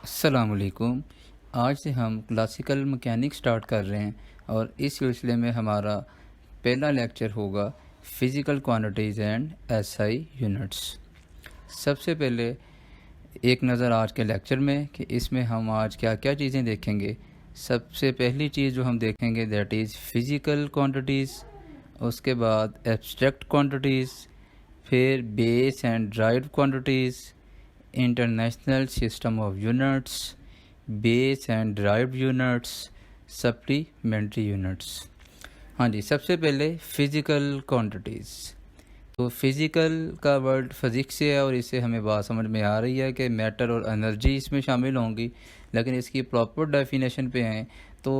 अस्सलामुअलैकुम। आज से हम क्लासिकल मैकेनिक्स स्टार्ट कर रहे हैं और इस सिलसिले में हमारा पहला लेक्चर होगा physical quantities and SI units. सबसे पहले एक नज़र आज के लेक्चर में कि इसमें हम आज क्या क्या चीज़ें देखेंगे। सबसे पहली चीज़ जो हम देखेंगे दैट इज़ फ़िज़िकल क्वांटिटीज़, उसके बाद एब्स्ट्रैक्ट क्वांटिटीज़, फिर base and derived quantities, international system of units, base and derived units, supplementary units. हाँ जी, सबसे पहले फ़िज़िकल क्वांटिटीज़। तो फ़िज़िकल का वर्ड फिज़िक्स से है और इससे हमें बात समझ में आ रही है कि मैटर और एनर्जी इसमें शामिल होंगी, लेकिन इसकी प्रॉपर डेफिनेशन पे हैं तो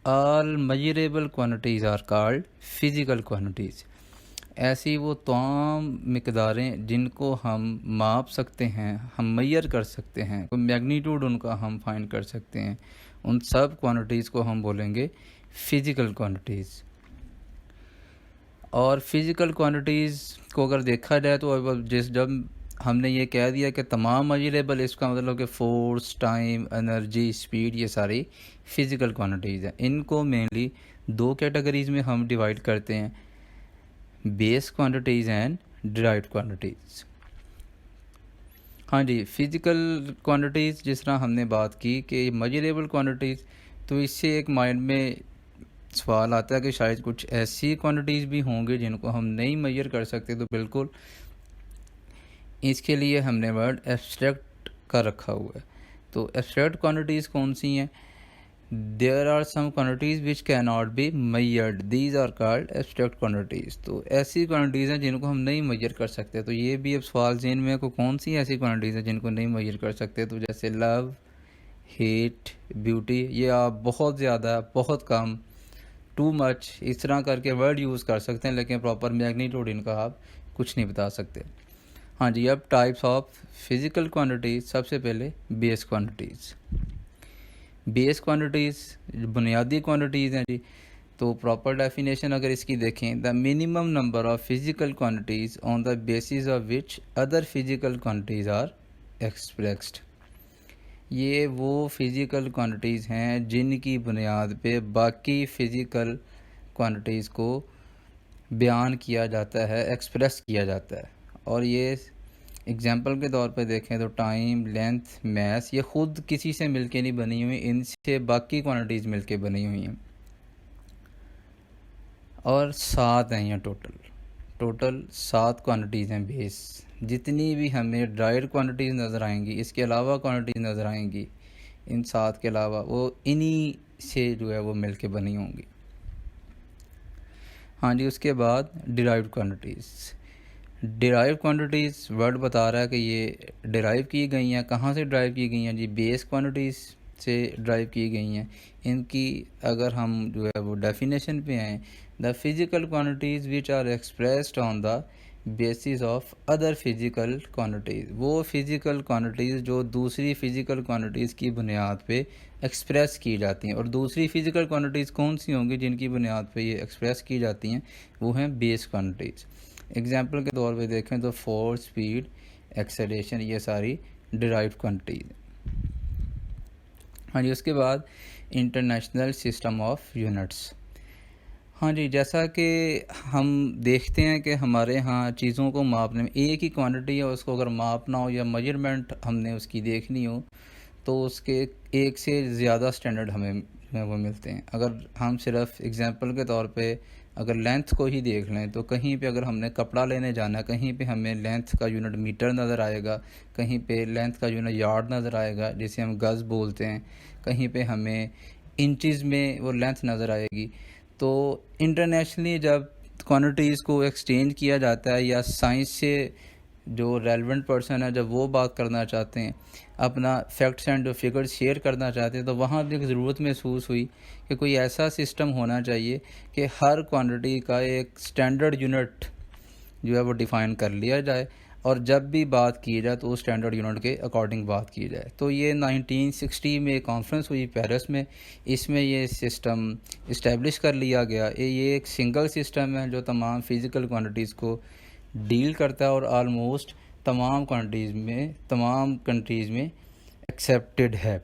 all measurable quantities are called physical quantities. ऐसी वो तमाम मिकदारें जिनको हम माप सकते हैं, हम मेजर कर सकते हैं, कोई मैग्नीट्यूड उनका हम फाइंड कर सकते हैं, उन सब क्वांटिटीज़ को हम बोलेंगे फ़िज़िकल क्वांटिटीज़। और फ़िज़िकल क्वांटिटीज़ को अगर देखा जाए तो अब जब हमने ये कह दिया कि तमाम मेजरेबल, इसका मतलब कि फोर्स, टाइम, एनर्जी, स्पीड, ये सारी फ़िज़िकल क्वांटिटीज़ हैं। इनको मेनली दो कैटेगरीज़ में हम डिवाइड करते हैं, base quantities and derived quantities. हाँ जी, फ़िज़िकल क्वांटिटीज़ जिस तरह हमने बात की कि मेजरेबल क्वांटिटीज़, तो इससे एक माइंड में सवाल आता है कि शायद कुछ ऐसी क्वांटिटीज़ भी होंगी जिनको हम नहीं मेजर कर सकते। तो बिल्कुल इसके लिए हमने वर्ड एब्स्ट्रैक्ट का रखा हुआ है। तो एब्स्ट्रैक्ट क्वांटिटीज़ कौन सी हैं? There are some quantities which can not be measured, these are called abstract quantities. तो ऐसी क्वांटिटीज़ हैं जिनको हम नहीं मेजर कर सकते। तो ये भी अब सवाल ज़हन में को कौन सी ऐसी क्वांटिटीज़ हैं जिनको नहीं मेजर कर सकते। तो जैसे लव, हेट, ब्यूटी, ये आप बहुत ज़्यादा, बहुत कम, टू मच, इस तरह करके वर्ड यूज़ कर सकते हैं, लेकिन प्रॉपर मैग्नीट्यूड इनका आप कुछ नहीं बता सकते। हाँ जी, अब टाइप्स ऑफ फिज़िकल क्वांटिटीज़। सबसे पहले बेस क्वांटिटीज़। बेस क्वांटिटीज़ बुनियादी क्वांटिटीज़ हैं जी। तो प्रॉपर डेफिनेशन अगर इसकी देखें, the minimum number of physical quantities on the basis of which other physical quantities are expressed. ये वो फिज़िकल क्वांटिटीज़ हैं जिनकी बुनियाद पे बाकी फ़िज़िकल क्वांटिटीज़ को बयान किया जाता है, एक्सप्रेस किया जाता है। और ये एग्जाम्पल के तौर पे देखें तो टाइम, लेंथ, मैस, ये ख़ुद किसी से मिलके नहीं बनी हुई, इनसे बाकी क्वांटिटीज़ मिलके बनी हुई हैं। और 7 हैं ये टोटल 7 क्वांटिटीज़ हैं बेस। जितनी भी हमें ड्राइड क्वांटिटीज़ नज़र आएंगी, इसके अलावा क्वांटिटीज़ नज़र आएंगी, इन 7 के अलावा, वो इन्हीं से जो है वो मिलके बनी होंगी। हाँ जी, उसके बाद derived quantities. Derive quantities word बता रहा है कि ये डिराइव की गई हैं। कहाँ से ड्राइव की गई हैं जी? बेस क्वांटिटीज़ से ड्राइव की गई हैं। इनकी अगर हम जो है वो डेफिनेशन पे आएँ, the physical quantities which are expressed on the basis of other physical quantities, वो फिज़िकल क्वांटिटीज़ जो दूसरी फ़िज़िकल क्वांटिटीज़ की बुनियाद पे एक्सप्रेस की जाती हैं। और दूसरी फ़िज़िकल क्वांटिटीज़ कौन सी होंगी जिनकी बुनियाद पे ये एक्सप्रेस की जाती हैं? वो हैं बेस क्वांटिटीज़। एग्जाम्पल के तौर पे देखें तो फोर्स, स्पीड, एक्सेलरेशन, ये सारी डिराइव्ड क्वांटिटीज। हाँ जी, उसके बाद इंटरनेशनल सिस्टम ऑफ यूनिट्स। हाँ जी, जैसा कि हम देखते हैं कि हमारे यहाँ चीज़ों को मापने में एक ही क्वांटिटी है, उसको अगर मापना हो या मेजरमेंट हमने उसकी देखनी हो तो उसके एक से ज़्यादा स्टैंडर्ड हमें वो मिलते हैं। अगर हम सिर्फ एग्जांपल के तौर पे अगर लेंथ को ही देख लें तो कहीं पे अगर हमने कपड़ा लेने जाना है, कहीं पे हमें लेंथ का यूनिट मीटर नज़र आएगा, कहीं पे लेंथ का यूनिट यार्ड नज़र आएगा जिसे हम गज़ बोलते हैं, कहीं पे हमें इंचज़ में वो लेंथ नज़र आएगी। तो इंटरनेशनली जब क्वांटिटीज़ को एक्सचेंज किया जाता है या साइंस से जो रेलेवेंट पर्सन है जब वो बात करना चाहते हैं, अपना फैक्ट्स एंड फिगर्स शेयर करना चाहते हैं, तो वहाँ भी एक ज़रूरत महसूस हुई कि कोई ऐसा सिस्टम होना चाहिए कि हर क्वांटिटी का एक स्टैंडर्ड यूनिट जो है वो डिफ़ाइन कर लिया जाए और जब भी बात की जाए तो उस स्टैंडर्ड यूनिट के अकॉर्डिंग बात की जाए। तो ये 1960 में कॉन्फ्रेंस हुई पेरिस में, इसमें ये सिस्टम इस्टेब्लिश कर लिया गया। ये एक सिंगल सिस्टम है जो तमाम फ़िज़िकल क्वांटिटीज़ को डील करता है और आलमोस्ट तमाम क्वांटिटीज़ में, तमाम कंट्रीज़ में एक्सेप्टेड है।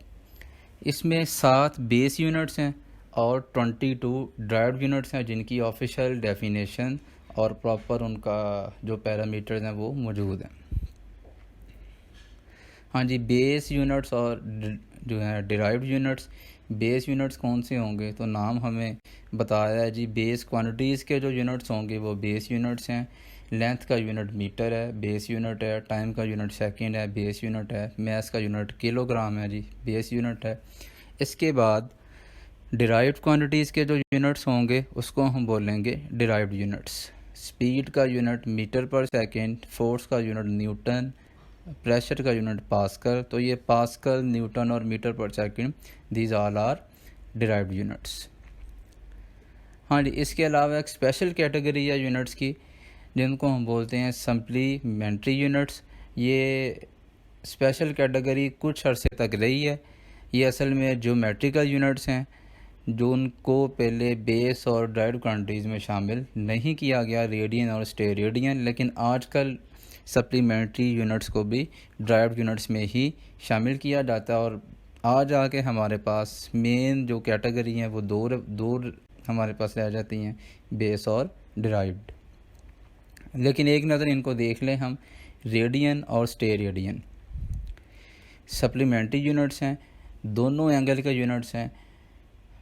इसमें 7 बेस यूनिट्स हैं और 22 ड्राइव्ड यूनिट्स हैं जिनकी ऑफिशियल डेफिनेशन और प्रॉपर उनका जो पैरामीटर्स हैं वो मौजूद हैं। हाँ जी, बेस यूनिट्स और जो है डिराइव्ड यूनिट्स। बेस यूनिट्स कौन से होंगे, तो नाम हमें बताया है जी। बेस क्वांटिटीज़ के जो यूनिट्स होंगे वो बेस यूनिट्स हैं। लेंथ का यूनिट मीटर है, बेस यूनिट है। टाइम का यूनिट सेकंड है, बेस यूनिट है। मैस का यूनिट किलोग्राम है जी, बेस यूनिट है। इसके बाद डिराइव्ड क्वांटिटीज़ के जो यूनिट्स होंगे उसको हम बोलेंगे डिराइव्ड यूनिट्स। स्पीड का unit metre per second, force का यूनिट न्यूटन, प्रेशर का यूनिट पास्कल। तो ये पास्कल, न्यूटन और metre per second, these all are derived units. हाँ जी, इसके अलावा एक स्पेशल कैटेगरी है यूनिट्स की जिनको हम बोलते हैं सप्लीमेंट्री यूनिट्स। ये स्पेशल कैटेगरी कुछ अरसे तक रही है। ये असल में ज्योमेट्रिकल यूनिट्स हैं जो उनको पहले बेस और ड्राइव्ड क्वांटिटीज़ में शामिल नहीं किया गया, रेडियन और स्टेरेडियन, लेकिन आजकल सप्लीमेंट्री यूनिट्स को भी ड्राइव्ड यूनिट्स में ही शामिल किया जाता है। और आज आके हमारे पास मेन जो कैटेगरी हैं वो दो हमारे पास रह जाती हैं, बेस और ड्राइव्ड। लेकिन एक नज़र इनको देख लें हम, रेडियन और स्टेरेडियन सप्लीमेंट्री यूनिट्स हैं, दोनों एंगल के यूनिट्स हैं।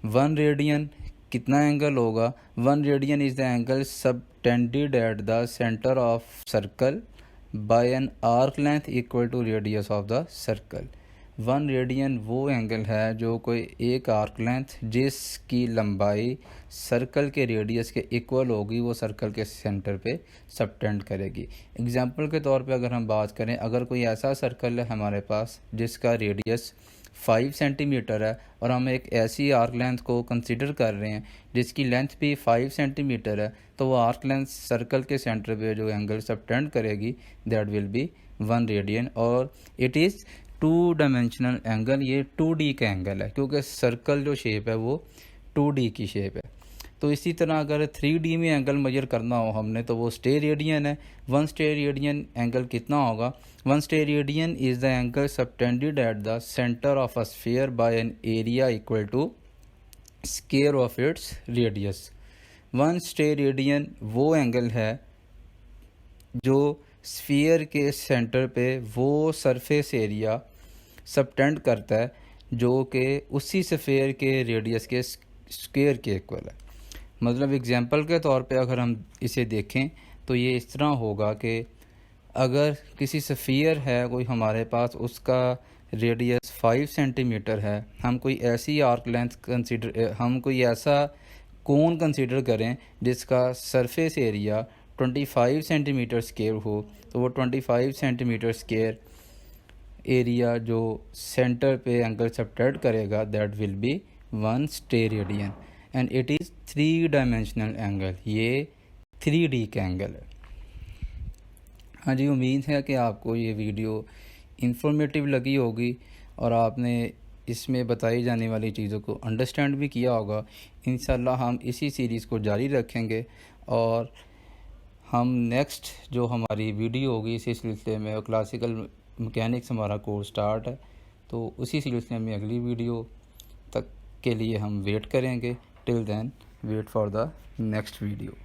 1 रेडियन कितना एंगल होगा? 1 radian is the angle subtended at the centre of circle by an arc length equal to radius of the circle. 1 radian वो एंगल है जो कोई एक आर्क लेंथ जिसकी लंबाई सर्कल के रेडियस के इक्वल होगी, वो सर्कल के सेंटर पे सबटेंड करेगी। एग्जांपल के तौर पे अगर हम बात करें, अगर कोई ऐसा सर्कल है हमारे पास जिसका रेडियस 5 सेंटीमीटर है और हम एक ऐसी आर्क लेंथ को कंसीडर कर रहे हैं जिसकी लेंथ भी 5 सेंटीमीटर है, तो वो आर्क लेंथ सर्कल के सेंटर पे जो एंगल सबटेंड करेगी दैट विल बी 1 रेडियन। और इट इज़ 2 डायमेंशनल एंगल। ये 2D का एंगल है क्योंकि सर्कल जो शेप है वो 2D की शेप है। तो इसी तरह अगर 3D में एंगल मेजर करना हो हमने तो वो स्टेरेडियन है। 1 स्टेरेडियन एंगल कितना होगा? 1 steradian is the angle subtended at the centre of a sphere by an area equal to square of its radius. 1 steradian वो एंगल है जो स्फीयर के सेंटर पे वो सरफेस एरिया सबटेंड करता है जो कि उसी स्फीयर के रेडियस के स्क्वायर के इक्वल है। मतलब एग्जांपल के तौर पे अगर हम इसे देखें तो ये इस तरह होगा कि अगर किसी स्फीयर है कोई हमारे पास, उसका रेडियस 5 सेंटीमीटर है, हम कोई ऐसी आर्क लेंथ हम कोई ऐसा कोन कंसीडर करें जिसका सरफेस एरिया 25 सेंटीमीटर स्क्वायर हो, तो वो 25 सेंटीमीटर स्क्वायर एरिया जो सेंटर पे एंगल सबटेंड करेगा that will be 1 steradian and it is 3 dimensional angle. ये 3D का एंगल है। हाँ जी, उम्मीद है कि आपको ये वीडियो इंफॉर्मेटिव लगी होगी और आपने इसमें बताई जाने वाली चीज़ों को अंडरस्टैंड भी किया होगा। इंशाल्लाह हम इसी सीरीज़ को जारी रखेंगे और हम नेक्स्ट जो हमारी वीडियो होगी इसी सिलसिले में, क्लासिकल मैकेनिक्स हमारा कोर्स स्टार्ट है, तो उसी सिलसिले में अगली वीडियो तक के लिए हम वेट करेंगे। Till then wait for the next video.